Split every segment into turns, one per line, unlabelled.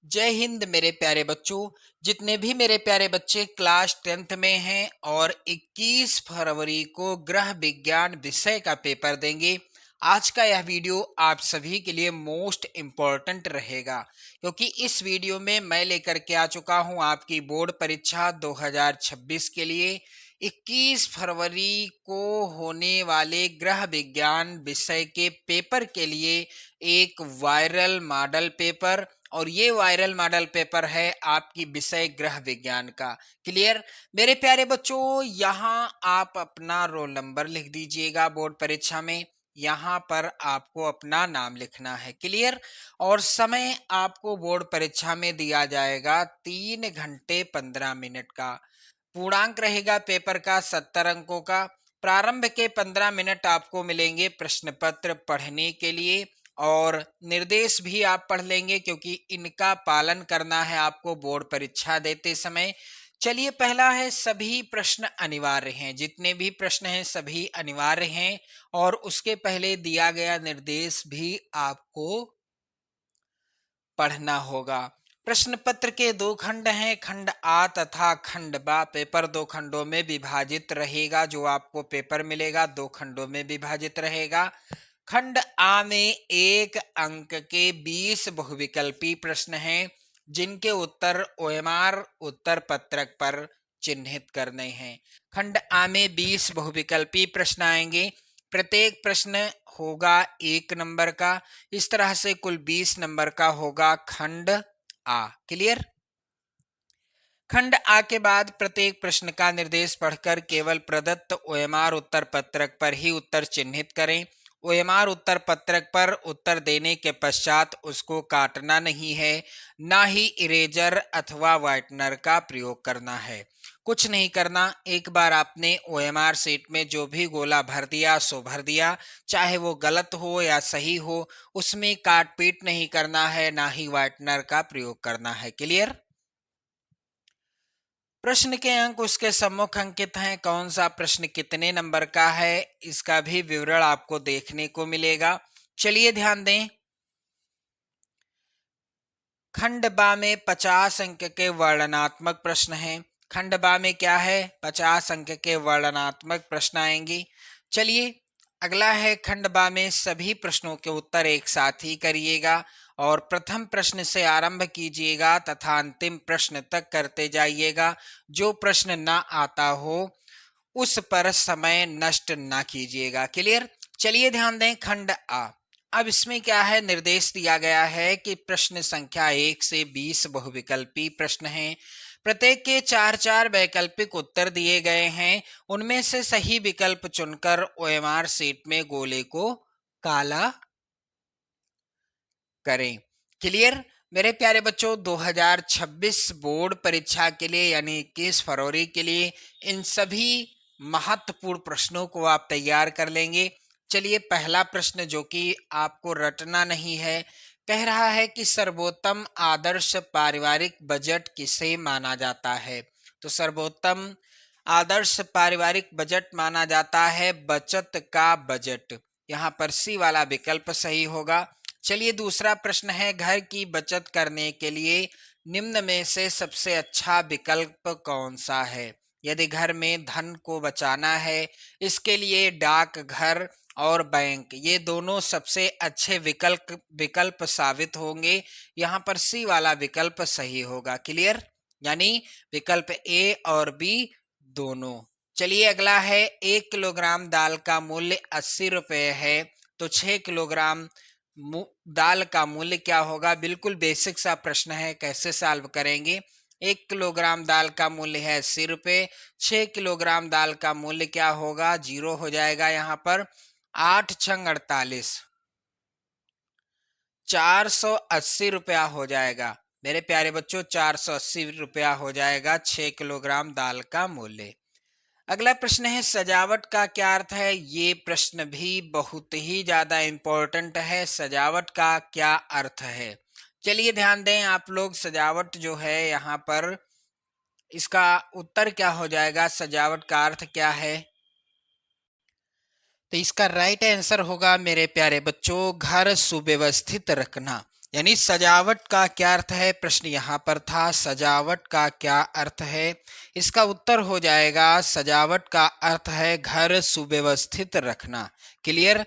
जय हिंद मेरे प्यारे बच्चों। जितने भी मेरे प्यारे बच्चे क्लास 10th में हैं और 21 फरवरी को गृह विज्ञान विषय का पेपर देंगे, आज का यह वीडियो आप सभी के लिए मोस्ट इम्पॉर्टेंट रहेगा, क्योंकि इस वीडियो में मैं लेकर के आ चुका हूं आपकी बोर्ड परीक्षा 2026 के लिए 21 फरवरी को होने वाले गृह विज्ञान विषय के पेपर के लिए एक वायरल मॉडल पेपर। और ये वायरल मॉडल पेपर है आपकी विषय गृह विज्ञान का। क्लियर मेरे प्यारे बच्चों, यहाँ आप अपना रोल नंबर लिख दीजिएगा। बोर्ड परीक्षा में यहाँ पर आपको अपना नाम लिखना है। क्लियर। और समय आपको बोर्ड परीक्षा में दिया जाएगा 3 घंटे 15 मिनट का। पूर्णांक रहेगा पेपर का 70 अंकों का। प्रारंभ के 15 मिनट आपको मिलेंगे प्रश्न पत्र पढ़ने के लिए, और निर्देश भी आप पढ़ लेंगे क्योंकि इनका पालन करना है आपको बोर्ड परीक्षा देते समय। चलिए, पहला है सभी प्रश्न अनिवार्य हैं। जितने भी प्रश्न हैं सभी अनिवार्य हैं, और उसके पहले दिया गया निर्देश भी आपको पढ़ना होगा। प्रश्न पत्र के 2 खंड हैं, खंड आ तथा खंड बा। पेपर 2 खंडों में विभाजित रहेगा। जो आपको पेपर मिलेगा 2 खंडों में विभाजित रहेगा। खंड आ में 1 अंक के 20 बहुविकल्पी प्रश्न हैं, जिनके उत्तर ओएमआर उत्तर पत्रक पर चिन्हित करने हैं। खंड आ में 20 बहुविकल्पी प्रश्न आएंगे। प्रत्येक प्रश्न होगा 1 नंबर का। इस तरह से कुल 20 नंबर का होगा खंड आ। क्लियर। खंड आ के बाद प्रत्येक प्रश्न का निर्देश पढ़कर केवल प्रदत्त ओएमआर उत्तर पत्रक पर ही उत्तर चिन्हित करें। ओएमआर उत्तर पत्रक पर उत्तर देने के पश्चात उसको काटना नहीं है, ना ही इरेजर अथवा व्हाइटनर का प्रयोग करना है। कुछ नहीं करना। एक बार आपने ओएमआर शीट में जो भी गोला भर दिया सो भर दिया, चाहे वो गलत हो या सही हो, उसमें काट पीट नहीं करना है, ना ही व्हाइटनर का प्रयोग करना है। क्लियर। प्रश्न के अंक उसके सम्मुख अंकित हैं। कौन सा प्रश्न कितने नंबर का है, इसका भी विवरण आपको देखने को मिलेगा। चलिए ध्यान दें। खंड बा में 50 अंक के वर्णनात्मक प्रश्न हैं। खंड बा में क्या है, 50 अंक के वर्णनात्मक प्रश्न आएंगे। चलिए, अगला है खंड बा में सभी प्रश्नों के उत्तर एक साथ ही करिएगा, और प्रथम प्रश्न से आरंभ कीजिएगा तथा अंतिम प्रश्न तक करते जाइएगा। जो प्रश्न ना आता हो उस पर समय नष्ट ना कीजिएगा। क्लियर। चलिए ध्यान दें। खंड आ, अब इसमें क्या है, निर्देश दिया गया है कि प्रश्न संख्या 1 से 20 बहुविकल्पी प्रश्न हैं। प्रत्येक के 4-4 वैकल्पिक उत्तर दिए गए हैं। उनमें से सही विकल्प चुनकर ओएमआर शीट में गोले को काला करें। क्लियर। मेरे प्यारे बच्चों, 2026 बोर्ड परीक्षा के लिए यानी 21 फरवरी के लिए इन सभी महत्वपूर्ण प्रश्नों को आप तैयार कर लेंगे। चलिए, पहला प्रश्न जो कि आपको रटना नहीं है, कह रहा है कि सर्वोत्तम आदर्श पारिवारिक बजट किसे माना जाता है। तो सर्वोत्तम आदर्श पारिवारिक बजट माना जाता है बचत का बजट। यहाँ पर सी वाला विकल्प सही होगा। चलिए, दूसरा प्रश्न है, घर की बचत करने के लिए निम्न में से सबसे अच्छा विकल्प कौन सा है। यदि घर में धन को बचाना है, इसके लिए डाकघर और बैंक ये दोनों सबसे अच्छे विकल्प साबित होंगे। यहाँ पर सी वाला विकल्प सही होगा। क्लियर। यानी विकल्प ए और बी दोनों। चलिए, अगला है 1 किलोग्राम दाल का मूल्य 80 रुपये है, तो 6 किलोग्राम दाल का मूल्य क्या होगा। बिल्कुल बेसिक सा प्रश्न है, कैसे सॉल्व करेंगे। 1 किलोग्राम दाल का मूल्य है 80 रुपये, 6 किलोग्राम दाल का मूल्य क्या होगा, 0 हो जाएगा। यहाँ पर 8×6 = 48, 480 रुपया हो जाएगा। मेरे प्यारे बच्चों, 480 रुपया हो जाएगा 6 किलोग्राम दाल का मूल्य। अगला प्रश्न है, सजावट का क्या अर्थ है। ये प्रश्न भी बहुत ही ज्यादा इंपॉर्टेंट है। सजावट का क्या अर्थ है। चलिए ध्यान दें आप लोग। सजावट जो है यहाँ पर इसका उत्तर क्या हो जाएगा, सजावट का अर्थ क्या है। तो इसका राइट आंसर होगा मेरे प्यारे बच्चों, घर सुव्यवस्थित रखना। यानी सजावट का क्या अर्थ है, प्रश्न यहाँ पर था सजावट का क्या अर्थ है। इसका उत्तर हो जाएगा सजावट का अर्थ है घर सुव्यवस्थित रखना। क्लियर।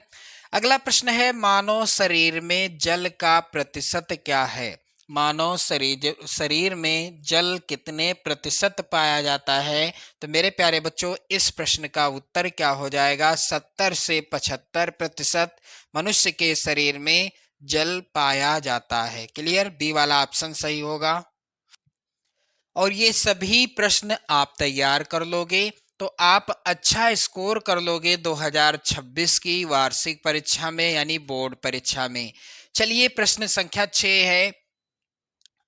अगला प्रश्न है मानव शरीर में जल का प्रतिशत क्या है। मानव शरीर में जल कितने प्रतिशत पाया जाता है। तो मेरे प्यारे बच्चों इस प्रश्न का उत्तर क्या हो जाएगा, 70 से 75% मनुष्य के शरीर में जल पाया जाता है। क्लियर, बी वाला ऑप्शन सही होगा। और ये सभी प्रश्न आप तैयार कर लोगे तो आप अच्छा स्कोर कर लोगे 2026 की वार्षिक परीक्षा में यानी बोर्ड परीक्षा में। चलिए प्रश्न संख्या 6 है,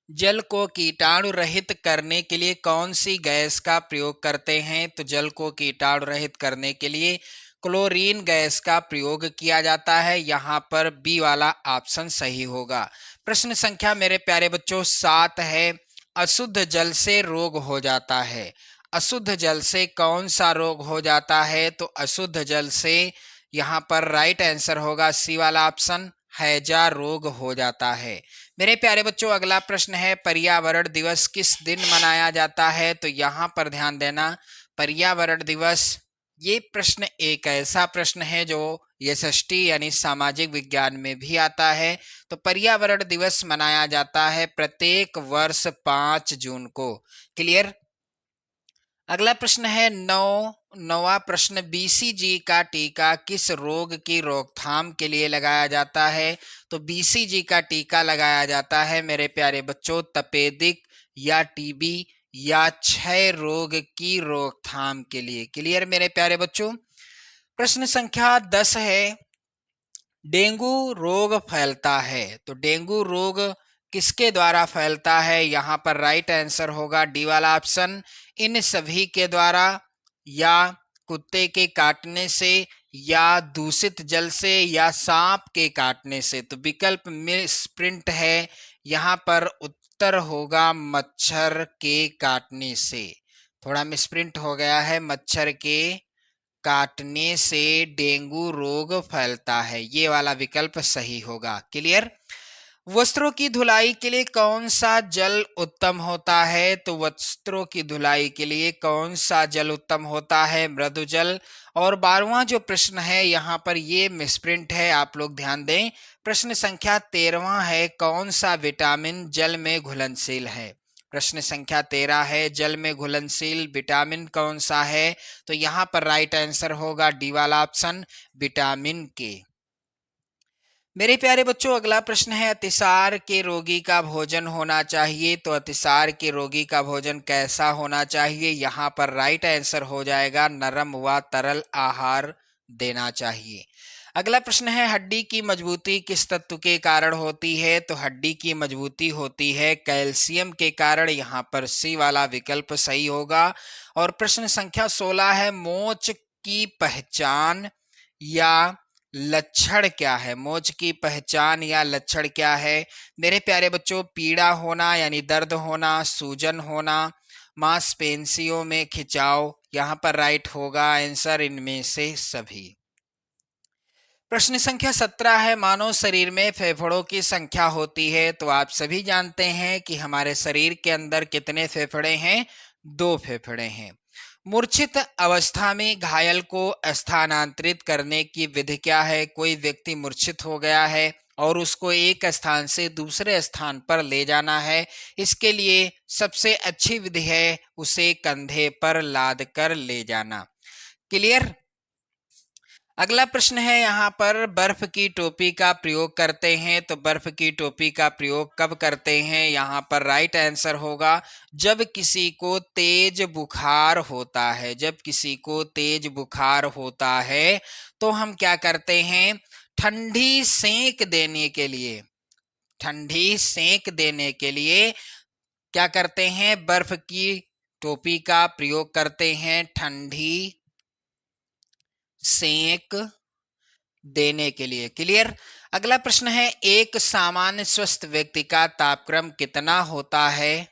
जल को कीटाणु रहित करने के लिए कौन सी गैस का प्रयोग करते हैं। तो जल को कीटाणु रहित करने के लिए क्लोरीन गैस का प्रयोग किया जाता है। यहाँ पर बी वाला ऑप्शन सही होगा। प्रश्न संख्या मेरे प्यारे बच्चों 7 है, अशुद्ध जल से रोग हो जाता है। अशुद्ध जल से कौन सा रोग हो जाता है। तो अशुद्ध जल से यहाँ पर राइट आंसर होगा सी वाला ऑप्शन, हैजा रोग हो जाता है। मेरे प्यारे बच्चों अगला प्रश्न है, पर्यावरण दिवस किस दिन मनाया जाता है। तो यहाँ पर ध्यान देना, पर्यावरण दिवस ये प्रश्न एक ऐसा प्रश्न है जो एसएसटी यानी सामाजिक विज्ञान में भी आता है। तो पर्यावरण दिवस मनाया जाता है प्रत्येक वर्ष 5 जून को। क्लियर। अगला प्रश्न है नौवां प्रश्न, बीसीजी का टीका किस रोग की रोकथाम के लिए लगाया जाता है। तो बीसीजी का टीका लगाया जाता है मेरे प्यारे बच्चों तपेदिक या टीबी या क्षय रोग की रोकथाम के लिए। क्लियर मेरे प्यारे बच्चों। प्रश्न संख्या 10 है, डेंगू रोग फैलता है। तो डेंगू रोग किसके द्वारा फैलता है। यहाँ पर राइट आंसर होगा डी वाला ऑप्शन, इन सभी के द्वारा, या कुत्ते के काटने से, या दूषित जल से, या सांप के काटने से। तो विकल्प में स्प्रिंट है, यहाँ पर उत्तर होगा मच्छर के काटने से। थोड़ा मिसप्रिंट हो गया है, मच्छर के काटने से डेंगू रोग फैलता है, ये वाला विकल्प सही होगा। क्लियर। वस्त्रों की धुलाई के लिए कौन सा जल उत्तम होता है। तो वस्त्रों की धुलाई के लिए कौन सा जल उत्तम होता है, मृदु जल। और 12वां जो प्रश्न है यहाँ पर ये मिसप्रिंट है, आप लोग ध्यान दें। प्रश्न संख्या 13वां है, कौन सा विटामिन जल में घुलनशील है। प्रश्न संख्या 13 है, जल में घुलनशील विटामिन कौन सा है। तो यहाँ पर राइट आंसर होगा डी वाला ऑप्शन, विटामिन के। मेरे प्यारे बच्चों अगला प्रश्न है, अतिसार के रोगी का भोजन होना चाहिए। तो अतिसार के रोगी का भोजन कैसा होना चाहिए। यहाँ पर राइट आंसर हो जाएगा नरम व तरल आहार देना चाहिए। अगला प्रश्न है, हड्डी की मजबूती किस तत्व के कारण होती है। तो हड्डी की मजबूती होती है कैल्शियम के कारण। यहाँ पर सी वाला विकल्प सही होगा। और प्रश्न संख्या 16 है, मोच की पहचान या लक्षण क्या है। मोच की पहचान या लक्षण क्या है। मेरे प्यारे बच्चों पीड़ा होना यानी दर्द होना, सूजन होना, मांसपेशियों में खिंचाव। यहाँ पर राइट होगा आंसर इनमें से सभी। प्रश्न संख्या 17 है, मानव शरीर में फेफड़ों की संख्या होती है। तो आप सभी जानते हैं कि हमारे शरीर के अंदर कितने फेफड़े हैं, 2 फेफड़े हैं। मूर्छित अवस्था में घायल को स्थानांतरित करने की विधि क्या है। कोई व्यक्ति मूर्छित हो गया है और उसको एक स्थान से दूसरे स्थान पर ले जाना है, इसके लिए सबसे अच्छी विधि है उसे कंधे पर लाद कर ले जाना। क्लियर। अगला प्रश्न है, यहाँ पर बर्फ की टोपी का प्रयोग करते हैं। तो बर्फ की टोपी का प्रयोग कब करते हैं। यहाँ पर राइट आंसर होगा जब किसी को तेज बुखार होता है। जब किसी को तेज बुखार होता है तो हम क्या करते हैं, ठंडी सेंक देने के लिए, ठंडी सेंक देने के लिए क्या करते हैं, बर्फ की टोपी का प्रयोग करते हैं ठंडी सेंक देने के लिए। क्लियर। अगला प्रश्न है, एक सामान्य स्वस्थ व्यक्ति का तापक्रम कितना होता है।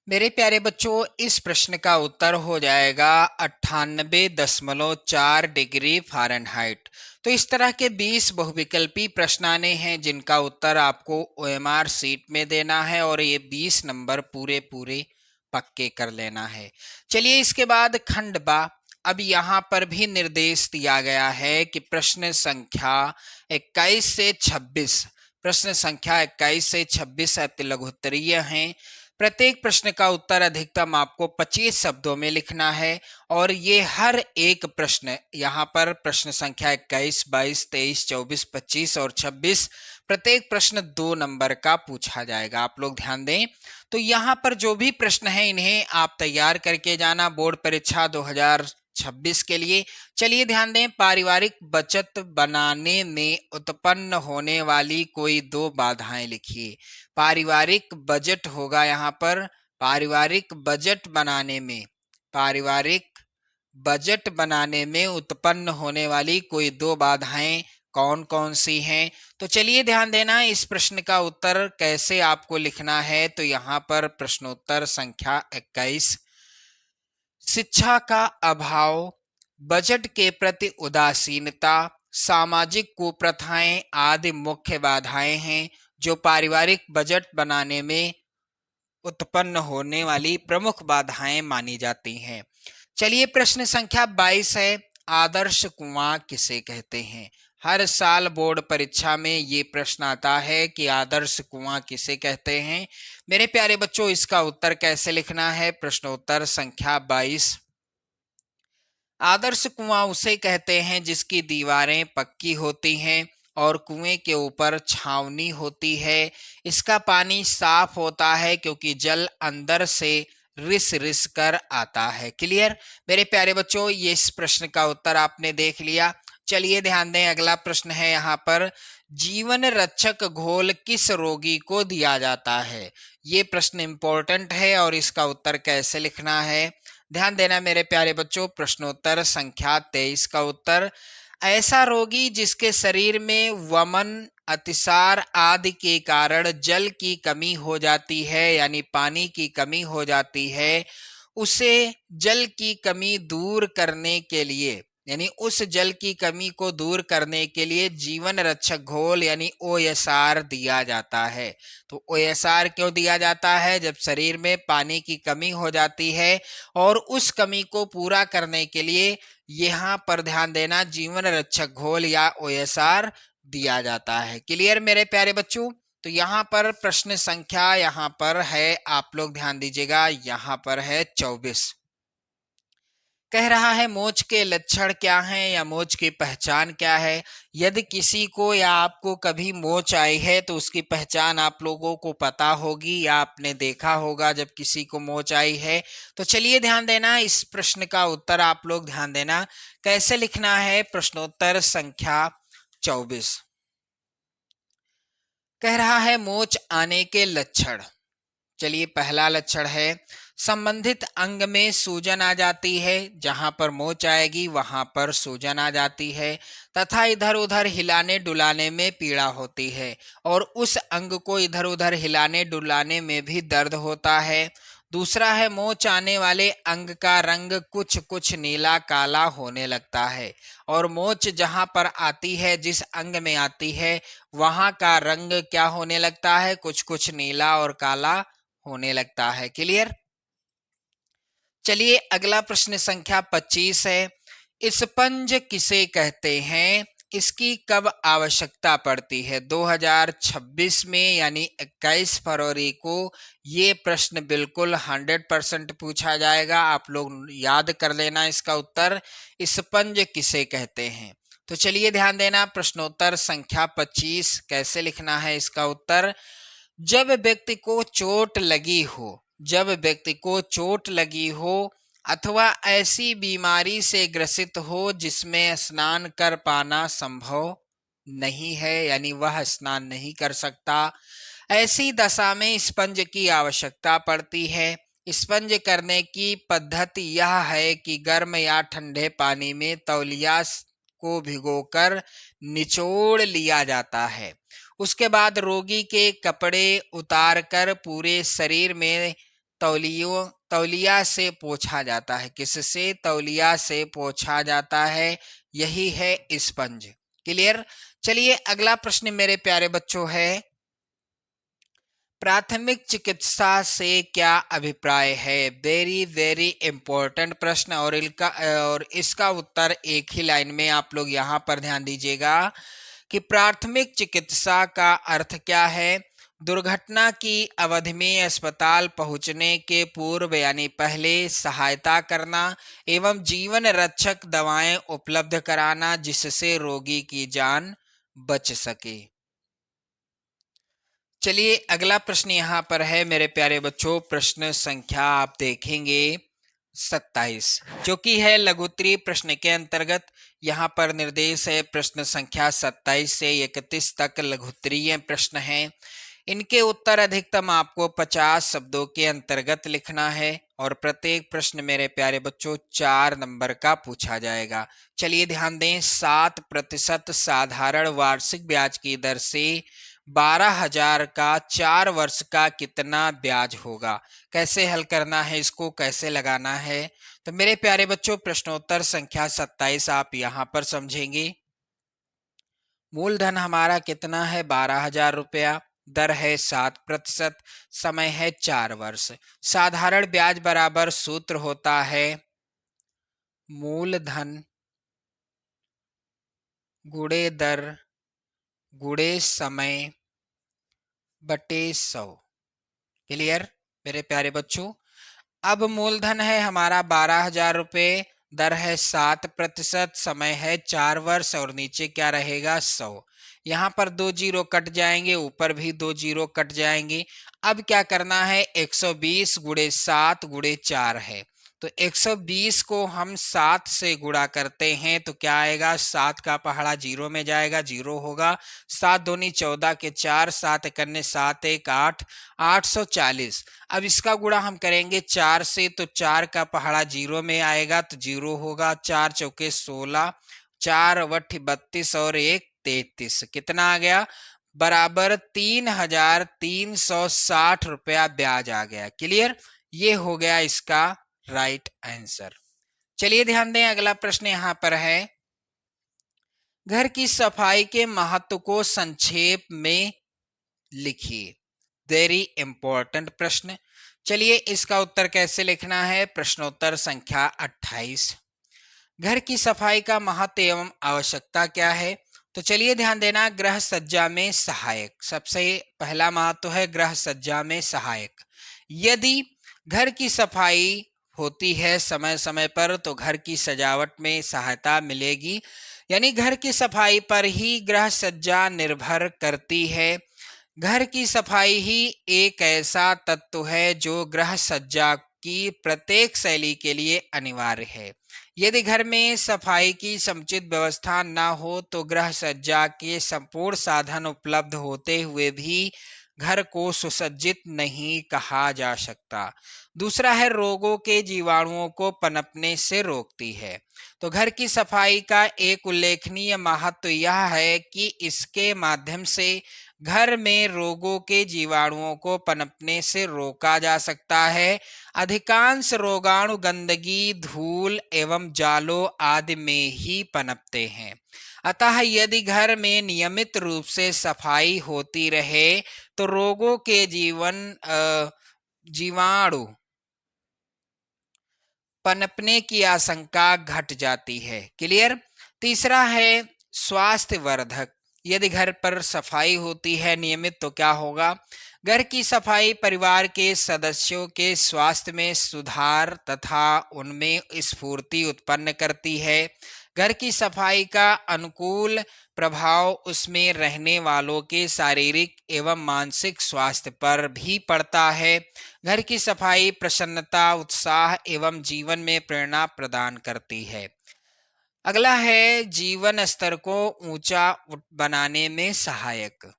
मेरे प्यारे बच्चों, इस प्रश्न का उत्तर हो जाएगा 98.4 डिग्री फ़ारेनहाइट। तो इस तरह के 20 बहुविकल्पी प्रश्न आने हैं जिनका उत्तर आपको ओएमआर सीट में देना है और ये 20 नंबर पूरे पूरे पक्के कर लेना है। चलिए इसके बाद खंड बा। अब यहाँ पर भी निर्देश दिया गया है कि प्रश्न संख्या 21 से 26, प्रश्न संख्या 21 से 26 अति लघुत्तरीय हैं। प्रत्येक प्रश्न का उत्तर अधिकतम आपको 25 शब्दों में लिखना है और ये हर एक प्रश्न, यहाँ पर प्रश्न संख्या 21, 22, 23, 24, 25 और 26, प्रत्येक प्रश्न 2 नंबर का पूछा जाएगा। आप लोग ध्यान दें। तो यहाँ पर जो भी प्रश्न है इन्हें आप तैयार करके जाना बोर्ड परीक्षा 2026 के लिए। चलिए ध्यान दें। पारिवारिक बचत बनाने में उत्पन्न होने वाली कोई 2 बाधाएं लिखिए। पारिवारिक बजट होगा यहाँ पर। पारिवारिक बजट बनाने में, पारिवारिक बजट बनाने में उत्पन्न होने वाली कोई 2 बाधाएं कौन कौन सी हैं? तो चलिए ध्यान देना। इस प्रश्न का उत्तर कैसे आपको लिखना है, तो यहाँ पर प्रश्नोत्तर संख्या 21, शिक्षा का अभाव, बजट के प्रति उदासीनता, सामाजिक कुप्रथाएं आदि मुख्य बाधाएं हैं जो पारिवारिक बजट बनाने में उत्पन्न होने वाली प्रमुख बाधाएं मानी जाती हैं। चलिए प्रश्न संख्या 22 है, आदर्श कुआं किसे कहते हैं? हर साल बोर्ड परीक्षा में ये प्रश्न आता है कि आदर्श कुआं किसे कहते हैं। मेरे प्यारे बच्चों, इसका उत्तर कैसे लिखना है? प्रश्नोत्तर संख्या 22, आदर्श कुआं उसे कहते हैं जिसकी दीवारें पक्की होती हैं और कुएं के ऊपर छावनी होती है। इसका पानी साफ होता है क्योंकि जल अंदर से रिस रिस कर आता है। क्लियर मेरे प्यारे बच्चों, ये इस प्रश्न का उत्तर आपने देख लिया। चलिए ध्यान दें, अगला प्रश्न है यहाँ पर, जीवन रक्षक घोल किस रोगी को दिया जाता है? ये प्रश्न इंपॉर्टेंट है और इसका उत्तर कैसे लिखना है? ध्यान देना मेरे प्यारे बच्चों। प्रश्नोत्तर संख्या 23 का उत्तर, ऐसा रोगी जिसके शरीर में वमन, अतिसार आदि के कारण जल की कमी हो जाती है, यानी पानी की कमी हो जाती है, उसे जल की कमी दूर करने के लिए, यानी उस जल की कमी को दूर करने के लिए जीवन रक्षक घोल यानी ओएसआर दिया जाता है। तो ओएसआर क्यों दिया जाता है? जब शरीर में पानी की कमी हो जाती है और उस कमी को पूरा करने के लिए यहाँ पर ध्यान देना, जीवन रक्षक घोल या ओएसआर दिया जाता है। क्लियर मेरे प्यारे बच्चों? तो यहाँ पर प्रश्न संख्या यहाँ पर है, आप लोग ध्यान दीजिएगा, यहाँ पर है 24। कह रहा है मोच के लक्षण क्या हैं या मोच की पहचान क्या है? यदि किसी को या आपको कभी मोच आई है तो उसकी पहचान आप लोगों को पता होगी या आपने देखा होगा जब किसी को मोच आई है। तो चलिए ध्यान देना, इस प्रश्न का उत्तर आप लोग ध्यान देना कैसे लिखना है। प्रश्नोत्तर संख्या 24 कह रहा है मोच आने के लक्षण। चलिए पहला लक्षण है, संबंधित अंग में सूजन आ जाती है। जहां पर मोच आएगी वहां पर सूजन आ जाती है तथा इधर उधर हिलाने डुलाने में पीड़ा होती है और उस अंग को इधर उधर हिलाने डुलाने में भी दर्द होता है। दूसरा है, मोच आने वाले अंग का रंग कुछ कुछ नीला काला होने लगता है और मोच जहां पर आती है, जिस अंग में आती है, वहां का रंग क्या होने लगता है? कुछ कुछ नीला और काला होने लगता है। क्लियर? चलिए अगला प्रश्न संख्या 25 है, स्पंज किसे कहते हैं? इसकी कब आवश्यकता पड़ती है? 2026 में यानी 21 फरवरी को ये प्रश्न बिल्कुल 100% पूछा जाएगा। आप लोग याद कर लेना इसका उत्तर, स्पंज किसे कहते हैं। तो चलिए ध्यान देना, प्रश्नोत्तर संख्या 25 कैसे लिखना है इसका उत्तर, जब व्यक्ति को चोट लगी हो, जब व्यक्ति को चोट लगी हो अथवा ऐसी बीमारी से ग्रसित हो जिसमें स्नान कर पाना संभव नहीं है, यानी वह स्नान नहीं कर सकता, ऐसी दशा में स्पंज की आवश्यकता पड़ती है। स्पंज करने की पद्धति यह है कि गर्म या ठंडे पानी में तौलिया को भिगोकर निचोड़ लिया जाता है। उसके बाद रोगी के कपड़े उतारकर पूरे शरीर में तौलिया से पोंछा जाता है? किससे तौलिया से पोंछा जाता है? यही है स्पंज। क्लियर। चलिए अगला प्रश्न मेरे प्यारे बच्चों है, प्राथमिक चिकित्सा से क्या अभिप्राय है? वेरी वेरी इंपॉर्टेंट प्रश्न, और इसका उत्तर एक ही लाइन में आप लोग यहाँ पर ध्यान दीजिएगा कि प्राथमिक चिकित्सा का अर्थ क्या है? दुर्घटना की अवधि में अस्पताल पहुंचने के पूर्व यानी पहले सहायता करना एवं जीवन रक्षक दवाएं उपलब्ध कराना जिससे रोगी की जान बच सके। चलिए अगला प्रश्न यहाँ पर है मेरे प्यारे बच्चों, प्रश्न संख्या आप देखेंगे 27, जो कि है लघुत्तरीय प्रश्न के अंतर्गत। यहाँ पर निर्देश है प्रश्न संख्या 27 से 31 तक लघुत्तरीय प्रश्न हैं। इनके उत्तर अधिकतम आपको 50 शब्दों के अंतर्गत लिखना है और प्रत्येक प्रश्न मेरे प्यारे बच्चों 4 नंबर का पूछा जाएगा। चलिए ध्यान दें, 7% साधारण वार्षिक ब्याज की दर से 12,000 का 4 वर्ष का कितना ब्याज होगा? कैसे हल करना है, इसको कैसे लगाना है? तो मेरे प्यारे बच्चों प्रश्नोत्तर संख्या 27 आप यहाँ पर समझेंगे। मूलधन हमारा कितना है? 12,000 रुपया। दर है 7%। समय है 4 वर्ष। साधारण ब्याज बराबर सूत्र होता है मूलधन गुणे दर गुणे समय बटे 100। क्लियर मेरे प्यारे बच्चों। अब मूलधन है हमारा 12,000 रुपये, दर है 7%, समय है 4 वर्ष और नीचे क्या रहेगा? 100। यहाँ पर 2 जीरो कट जाएंगे, ऊपर भी 2 जीरो कट जाएंगे। अब क्या करना है? 120 गुणे 7 गुणे 4 है, तो 120 को हम 7 से गुणा करते हैं तो क्या आएगा? 7 का पहाड़ा जीरो में जाएगा, जीरो होगा। 7 दूनी 14 के 4, 7 एकन्ने 7 1 8, 840। अब इसका गुणा हम करेंगे 4 से, तो 4 का पहाड़ा जीरो में आएगा तो जीरो होगा। 4 चौके 16, 4 अवठ 32 और 1 33। कितना आ गया? बराबर 3,360 रुपया ब्याज आ गया। क्लियर, ये हो गया इसका राइट आंसर। चलिए ध्यान दें, अगला प्रश्न यहां पर है, घर की सफाई के महत्व को संक्षेप में लिखिए। वेरी इंपॉर्टेंट प्रश्न। चलिए इसका उत्तर कैसे लिखना है? प्रश्नोत्तर संख्या 28, घर की सफाई का महत्व एवं आवश्यकता क्या है? तो चलिए ध्यान देना, गृह सज्जा में सहायक। सबसे पहला महत्व है गृह सज्जा में सहायक। यदि घर की सफाई होती है समय समय पर तो घर की सजावट में सहायता मिलेगी। यानी घर की सफाई पर ही गृह सज्जा निर्भर करती है। घर की सफाई ही एक ऐसा तत्व है जो गृह सज्जा की प्रत्येक शैली के लिए अनिवार्य है। यदि घर में सफाई की समुचित व्यवस्था न हो तो गृह सज्जा के संपूर्ण साधन उपलब्ध होते हुए भी घर को सुसज्जित नहीं कहा जा सकता। दूसरा है रोगों के जीवाणुओं को पनपने से रोकती है। तो घर की सफाई का एक उल्लेखनीय महत्व यह है कि इसके माध्यम से घर में रोगों के जीवाणुओं को पनपने से रोका जा सकता है। अधिकांश रोगाणु गंदगी, धूल एवं जालों आदि में ही पनपते हैं। अतः यदि घर में नियमित रूप से सफाई होती रहे तो रोगों के जीवाणु पनपने की आशंका घट जाती है। क्लियर। तीसरा है स्वास्थ्य वर्धक। यदि घर पर सफाई होती है नियमित तो क्या होगा? घर की सफाई परिवार के सदस्यों के स्वास्थ्य में सुधार तथा उनमें स्फूर्ति उत्पन्न करती है। घर की सफाई का अनुकूल प्रभाव उसमें रहने वालों के शारीरिक एवं मानसिक स्वास्थ्य पर भी पड़ता है। घर की सफाई प्रसन्नता, उत्साह एवं जीवन में प्रेरणा प्रदान करती है। अगला है जीवन स्तर को ऊंचा बनाने में सहायक।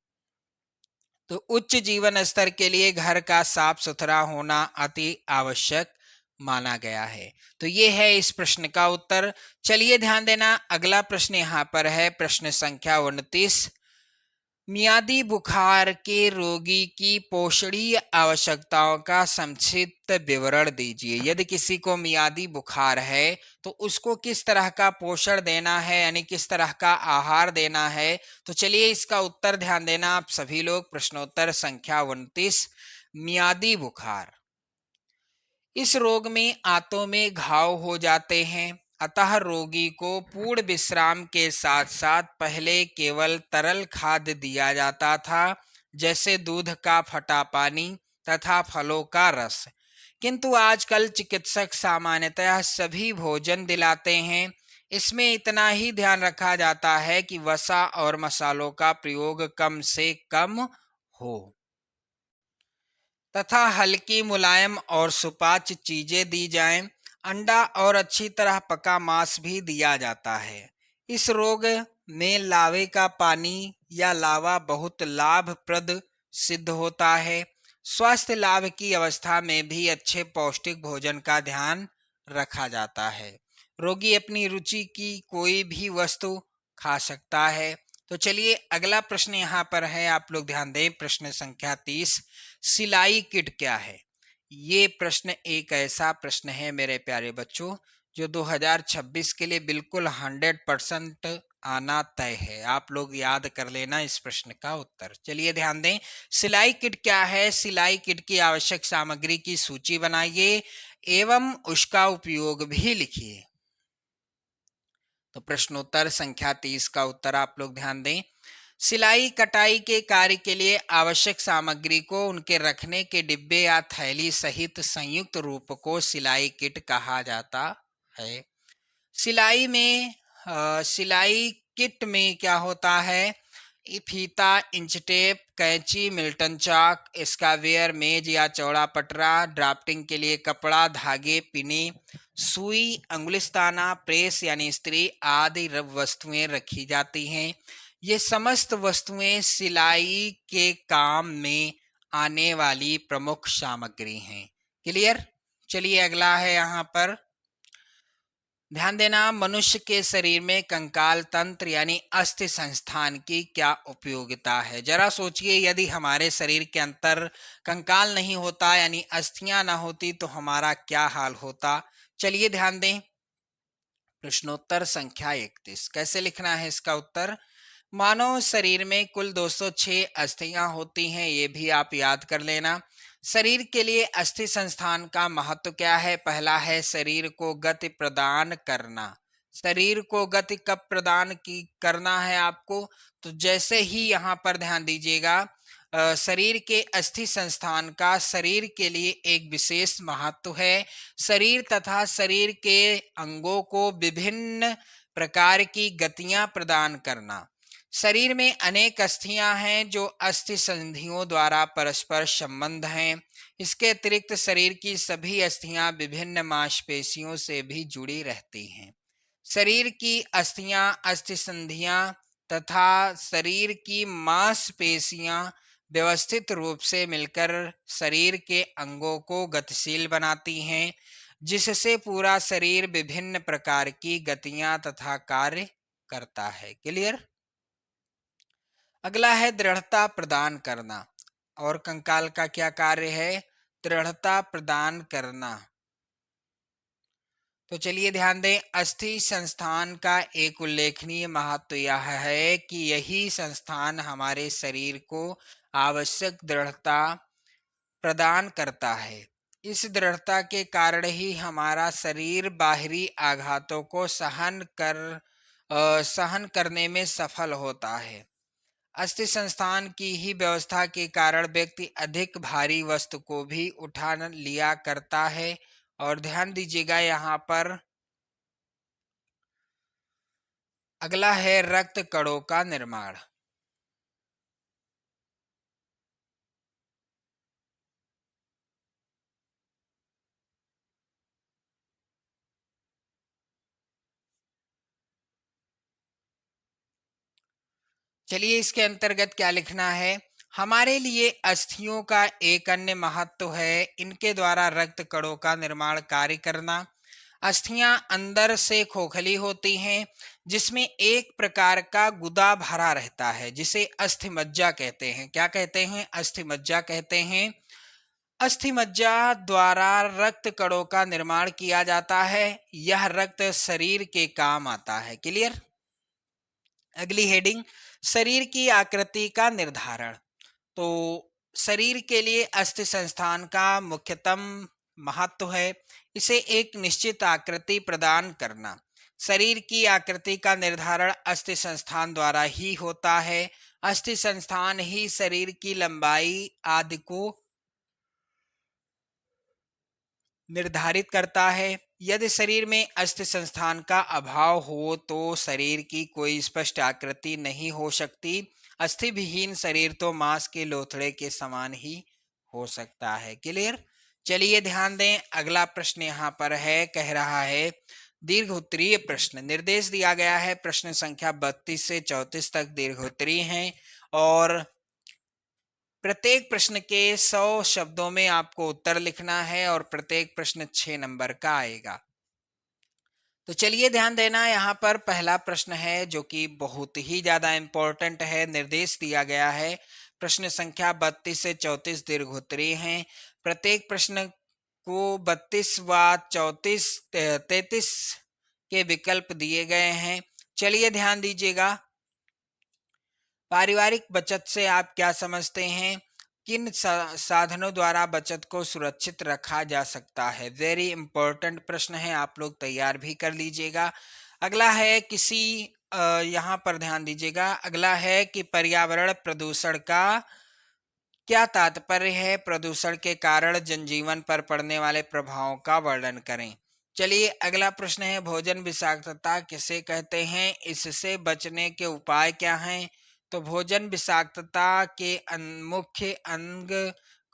तो उच्च जीवन स्तर के लिए घर का साफ सुथरा होना अति आवश्यक माना गया है। तो ये है इस प्रश्न का उत्तर। चलिए ध्यान देना, अगला प्रश्न यहाँ पर है प्रश्न संख्या 29, मियादी बुखार के रोगी की पोषणीय आवश्यकताओं का संक्षिप्त विवरण दीजिए। यदि किसी को मियादी बुखार है तो उसको किस तरह का पोषण देना है, यानी किस तरह का आहार देना है। तो चलिए इसका उत्तर ध्यान देना आप सभी लोग। प्रश्नोत्तर संख्या 29, मियादी बुखार। इस रोग में आंतों में घाव हो जाते हैं, अतः रोगी को पूर्ण विश्राम के साथ साथ पहले केवल तरल खाद्य दिया जाता था, जैसे दूध का फटा पानी तथा फलों का रस। किंतु आजकल चिकित्सक सामान्यतः सभी भोजन दिलाते हैं। इसमें इतना ही ध्यान रखा जाता है कि वसा और मसालों का प्रयोग कम से कम हो तथा हल्की मुलायम और सुपाच्य चीजें दी जाएं। अंडा और अच्छी तरह पका मांस भी दिया जाता है। इस रोग में लावे का पानी या लावा बहुत लाभप्रद सिद्ध होता है। स्वास्थ्य लाभ की अवस्था में भी अच्छे पौष्टिक भोजन का ध्यान रखा जाता है। रोगी अपनी रुचि की कोई भी वस्तु खा सकता है। तो चलिए अगला प्रश्न यहाँ पर है, आप लोग ध्यान दें। प्रश्न संख्या 30, सिलाई किट क्या है। ये प्रश्न एक ऐसा प्रश्न है मेरे प्यारे बच्चों जो 2026 के लिए बिल्कुल 100% आना तय है। आप लोग याद कर लेना इस प्रश्न का उत्तर। चलिए ध्यान दें, सिलाई किट क्या है। सिलाई किट की आवश्यक सामग्री की सूची बनाइए एवं उसका उपयोग भी लिखिए। तो प्रश्नोत्तर संख्या 30 का उत्तर आप लोग ध्यान दें। सिलाई कटाई के कार्य के लिए आवश्यक सामग्री को उनके रखने के डिब्बे या थैली सहित संयुक्त रूप को सिलाई किट कहा जाता है। सिलाई में सिलाई किट में क्या होता है, फीता, इंच टेप, कैंची, मिल्टन चाक, स्कावेयर, मेज या चौड़ा पटरा, ड्राफ्टिंग के लिए कपड़ा, धागे, पिने, सुई, अंगुलिस्ताना, प्रेस यानी स्त्री आदि वस्तुएं रखी जाती हैं। ये समस्त वस्तुएं सिलाई के काम में आने वाली प्रमुख सामग्री हैं। क्लियर। चलिए अगला है यहाँ पर, ध्यान देना। मनुष्य के शरीर में कंकाल तंत्र यानी अस्थि संस्थान की क्या उपयोगिता है। जरा सोचिए, यदि हमारे शरीर के अंदर कंकाल नहीं होता यानी अस्थियां ना होती तो हमारा क्या हाल होता। चलिए ध्यान दें। प्रश्नोत्तर संख्या 31, कैसे लिखना है इसका उत्तर। मानव शरीर में कुल 206 अस्थियां होती हैं, ये भी आप याद कर लेना। शरीर के लिए अस्थि संस्थान का महत्व क्या है। पहला है शरीर को गति प्रदान करना। शरीर को गति कब प्रदान की करना है आपको, तो जैसे ही यहाँ पर ध्यान दीजिएगा, शरीर के अस्थि संस्थान का शरीर के लिए एक विशेष महत्व है। शरीर तथा शरीर के अंगों को विभिन्न प्रकार की गतियां प्रदान करना। शरीर में अनेक अस्थियां हैं जो अस्थि संधियों द्वारा परस्पर संबंध हैं। इसके अतिरिक्त शरीर की सभी अस्थियां विभिन्न मांसपेशियों से भी जुड़ी रहती हैं। शरीर की अस्थियां, अस्थि संधियां तथा शरीर की मांसपेशियां व्यवस्थित रूप से मिलकर शरीर के अंगों को गतिशील बनाती हैं, जिससे पूरा शरीर विभिन्न प्रकार की गतियां तथा कार्य करता है। क्लियर। अगला है दृढ़ता प्रदान करना। और कंकाल का क्या कार्य है, दृढ़ता प्रदान करना। तो चलिए ध्यान दें, अस्थि संस्थान का एक उल्लेखनीय महत्व यह है कि यही संस्थान हमारे शरीर को आवश्यक दृढ़ता प्रदान करता है। इस दृढ़ता के कारण ही हमारा शरीर बाहरी आघातों को सहन करने में सफल होता है। अस्थि संस्थान की ही व्यवस्था के कारण व्यक्ति अधिक भारी वस्तु को भी उठा लिया करता है। और ध्यान दीजिएगा यहाँ पर, अगला है रक्त कणों का निर्माण। चलिए इसके अंतर्गत क्या लिखना है। हमारे लिए अस्थियों का एक अन्य महत्व है इनके द्वारा रक्त कणों का निर्माण कार्य करना। अस्थियां अंदर से खोखली होती हैं, जिसमें एक प्रकार का गुदा भरा रहता है जिसे अस्थिमज्जा कहते हैं। क्या कहते हैं? अस्थिमज्जा कहते हैं। अस्थिमज्जा द्वारा रक्त कणों का निर्माण किया जाता है। यह रक्त शरीर के काम आता है। क्लियर? अगली हेडिंग, शरीर की आकृति का निर्धारण। तो शरीर के लिए अस्थि संस्थान का मुख्यतम महत्व है इसे एक निश्चित आकृति प्रदान करना। शरीर की आकृति का निर्धारण अस्थि संस्थान द्वारा ही होता है। अस्थि संस्थान ही शरीर की लंबाई आदि को निर्धारित करता है। यदि शरीर में अस्थि संस्थान का अभाव हो तो शरीर की कोई स्पष्ट आकृति नहीं हो सकती। अस्थि विहीन शरीर तो मांस के लोथड़े के समान ही हो सकता है। क्लियर? चलिए ध्यान दें, अगला प्रश्न यहाँ पर है, कह रहा है दीर्घ उत्तरीय प्रश्न। निर्देश दिया गया है प्रश्न संख्या 32 से 34 तक दीर्घ उत्तरीय हैं और प्रत्येक प्रश्न के 100 शब्दों में आपको उत्तर लिखना है और प्रत्येक प्रश्न 6 नंबर का आएगा। तो चलिए ध्यान देना, यहाँ पर पहला प्रश्न है जो कि बहुत ही ज्यादा इंपॉर्टेंट है। निर्देश दिया गया है प्रश्न संख्या 32 से 34 दीर्घोत्तरीय हैं। प्रत्येक प्रश्न को 32 व 34 33 के विकल्प दिए गए हैं। चलिए ध्यान दीजिएगा। पारिवारिक बचत से आप क्या समझते हैं? किन साधनों द्वारा बचत को सुरक्षित रखा जा सकता है? वेरी इंपॉर्टेंट प्रश्न है, आप लोग तैयार भी कर लीजिएगा। अगला है किसी यहाँ पर ध्यान दीजिएगा। अगला है कि पर्यावरण प्रदूषण का क्या तात्पर्य है? प्रदूषण के कारण जनजीवन पर पड़ने वाले प्रभावों का वर्णन करें। चलिए अगला प्रश्न है भोजन विषाक्तता किसे कहते हैं? इससे बचने के उपाय क्या हैं? तो भोजन विषाक्तता के मुख्य अंग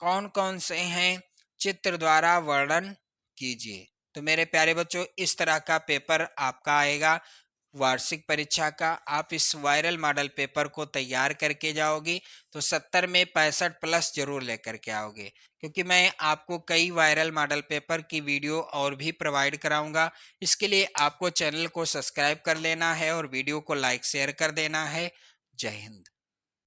कौन कौन से हैं? चित्र द्वारा वर्णन कीजिए। तो मेरे प्यारे बच्चों, इस तरह का पेपर आपका आएगा वार्षिक परीक्षा का। आप इस वायरल मॉडल पेपर को तैयार करके जाओगे तो 70 में 65 प्लस जरूर लेकर के आओगे, क्योंकि मैं आपको कई वायरल मॉडल पेपर की वीडियो और भी प्रोवाइड कराऊंगा। इसके लिए आपको चैनल को सब्सक्राइब कर लेना है और वीडियो को लाइक शेयर कर देना है। जय हिंद।